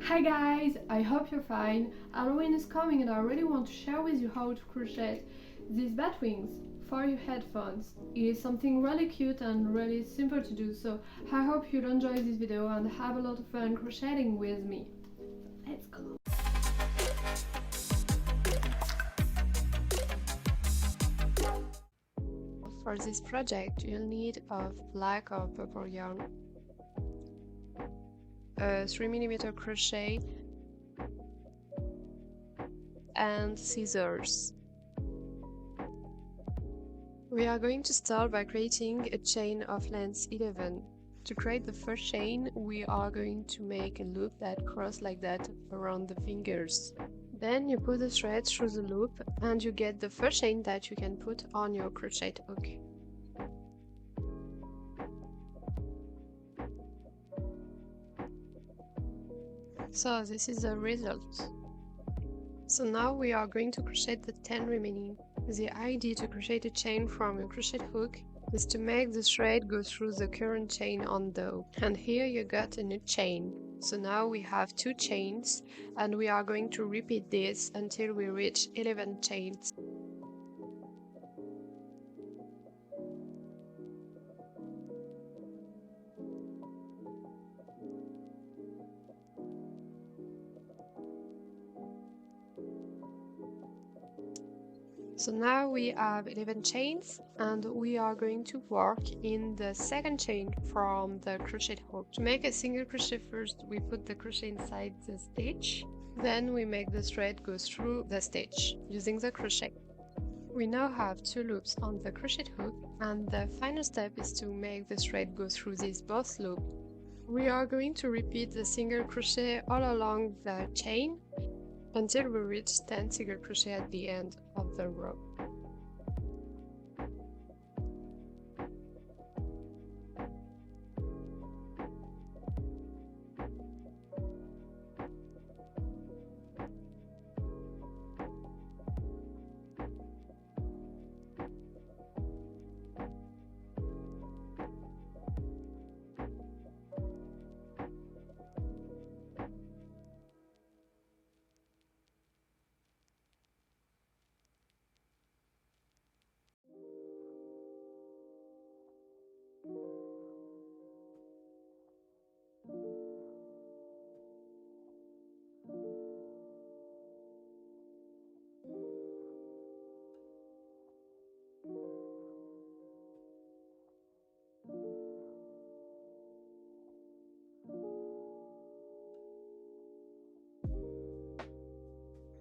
Hi guys, I hope you're fine. Halloween is coming and I really want to share with you how to crochet these bat wings for your headphones. It is something really cute and really simple to do, so I hope you'll enjoy this video and have a lot of fun crocheting with me. Let's go! For this project you'll need of black or purple yarn, a 3mm crochet and scissors. We are going to start by creating a chain of length 11. To create the first chain, we are going to make a loop that crosses like that around the fingers. Then you put the thread through the loop and you get the first chain that you can put on your crochet hook. So this is the result. So now we are going to crochet the 10 remaining. The idea to crochet a chain from a crochet hook is to make the thread go through the current chain on the hook. And here you got a new chain. So now we have 2 chains and we are going to repeat this until we reach 11 chains. So now we have 11 chains and we are going to work in the second chain from the crochet hook. To make a single crochet first, we put the crochet inside the stitch. Then we make the thread go through the stitch using the crochet. We now have 2 loops on the crochet hook and the final step is to make the thread go through these both loops. We are going to repeat the single crochet all along the chain until we reach 10 single crochet at the end of the row.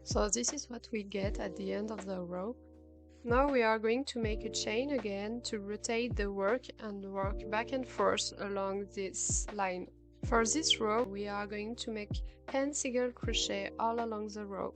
So this is what we get at the end of the row. Now we are going to make a chain again to rotate the work and work back and forth along this line. For this row, we are going to make 10 single crochet all along the row.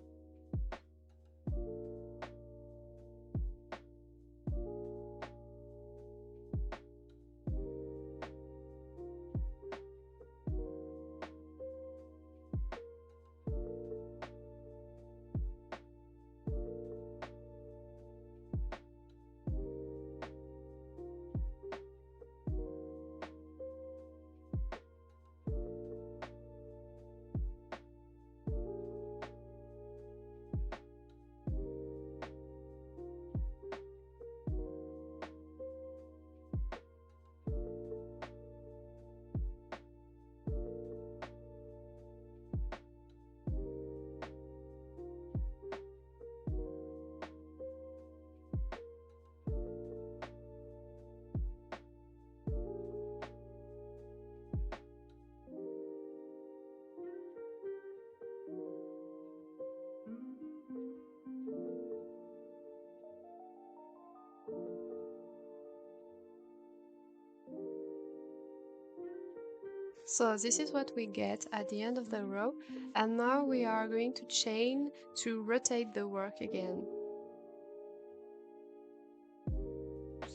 So this is what we get at the end of the row, and now we are going to chain to rotate the work again.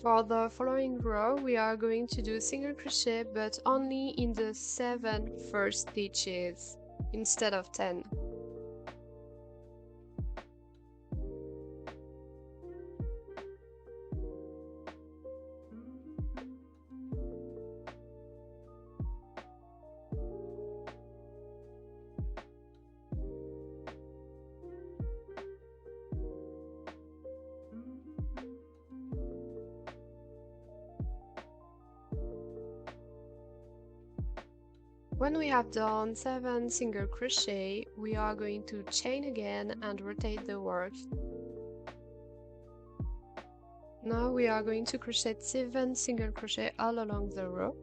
For the following row, we are going to do single crochet but only in the 7 first stitches instead of 10. When we have done 7 single crochet, we are going to chain again and rotate the work. Now we are going to crochet 7 single crochet all along the row.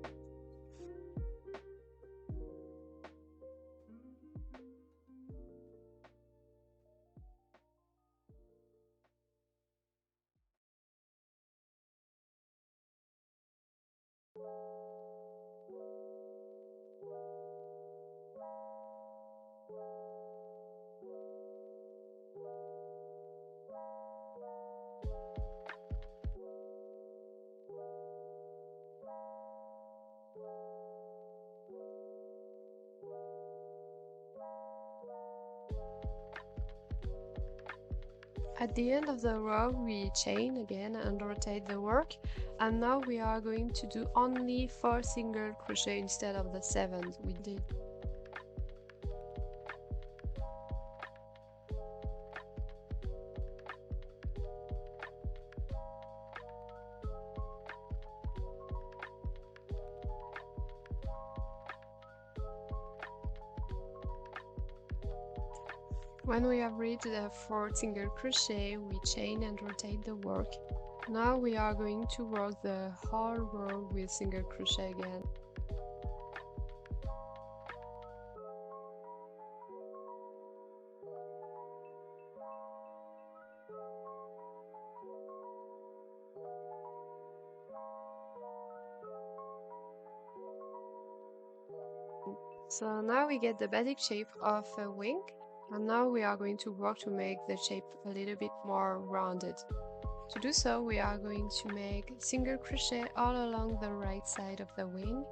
At the end of the row, we chain again and rotate the work, and now we are going to do only 4 single crochet instead of the 7 we did. When we have reached the 4th single crochet, we chain and rotate the work. Now we are going to work the whole row with single crochet again. So now we get the basic shape of a wing, and now we are going to work to make the shape a little bit more rounded. To do so, we are going to make single crochet all along the right side of the wing.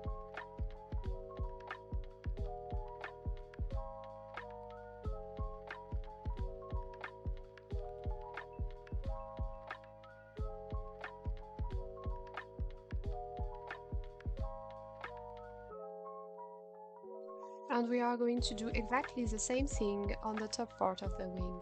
And we are going to do exactly the same thing on the top part of the wing.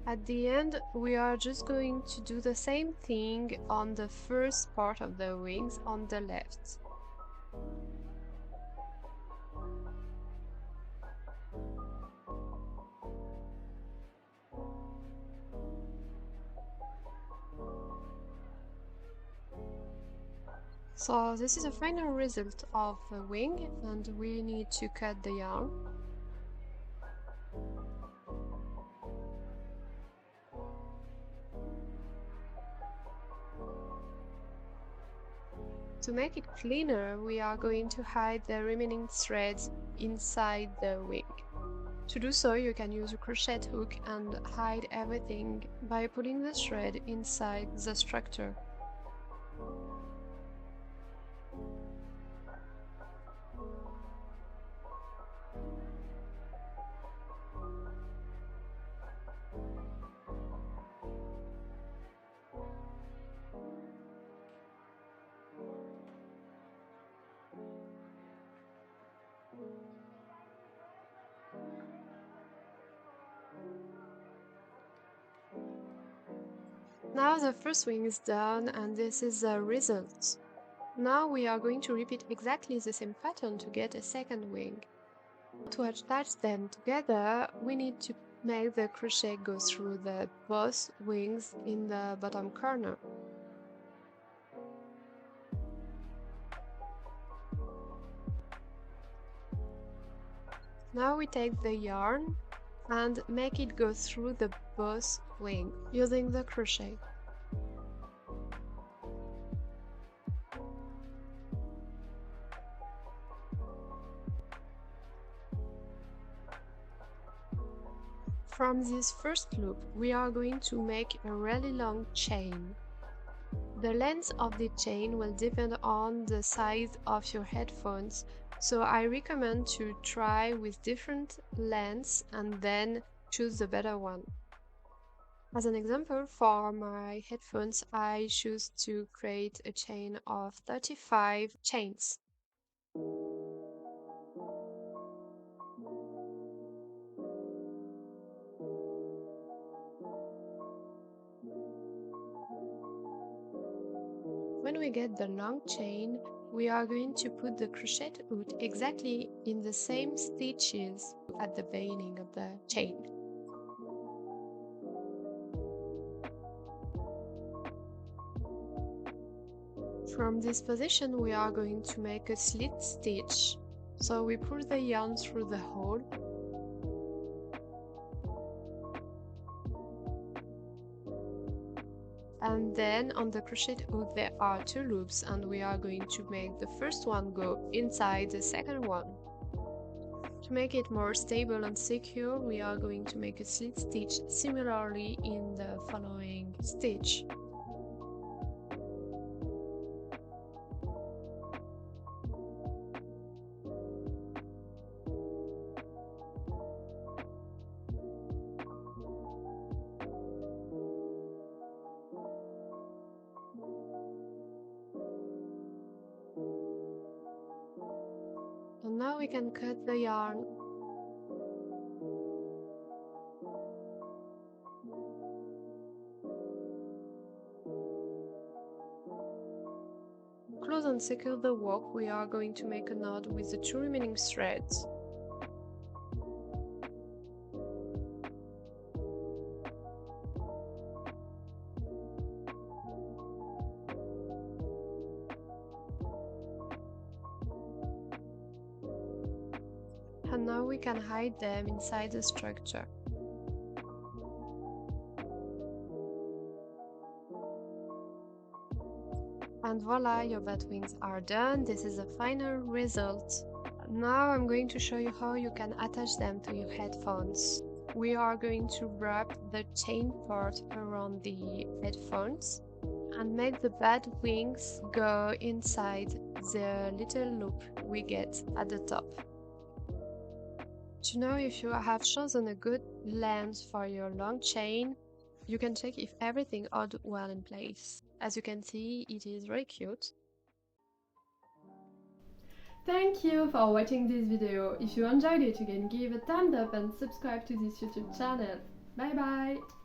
At the end, we are just going to do the same thing on the first part of the wings on the left. So this is a final result of the wing, and we need to cut the yarn. To make it cleaner, we are going to hide the remaining threads inside the wing. To do so, you can use a crochet hook and hide everything by putting the thread inside the structure. Now the first wing is done, and this is the result. Now we are going to repeat exactly the same pattern to get a second wing. To attach them together, we need to make the crochet go through the both wings in the bottom corner. Now we take the yarn and make it go through the both wings using the crochet. From this first loop, we are going to make a really long chain. The length of the chain will depend on the size of your headphones, so I recommend to try with different lengths and then choose the better one. As an example, for my headphones, I choose to create a chain of 35 chains. When we get the long chain, we are going to put the crochet hook exactly in the same stitches at the beginning of the chain. From this position, we are going to make a slit stitch. So we pull the yarn through the hole and then on the crochet hook there are two loops and we are going to make the first one go inside the second one. To make it more stable and secure, we are going to make a slit stitch similarly in the following stitch. And now we can cut the yarn. Close and secure the work, we are going to make a knot with the two remaining threads. And now we can hide them inside the structure. And voila, your bat wings are done. This is the final result. Now I'm going to show you how you can attach them to your headphones. We are going to wrap the chain part around the headphones and make the bat wings go inside the little loop we get at the top. To know if you have chosen a good length for your long chain, you can check if everything is well in place. As you can see, it is very cute. Thank you for watching this video. If you enjoyed it, you can give a thumbs up and subscribe to this YouTube channel. Bye bye!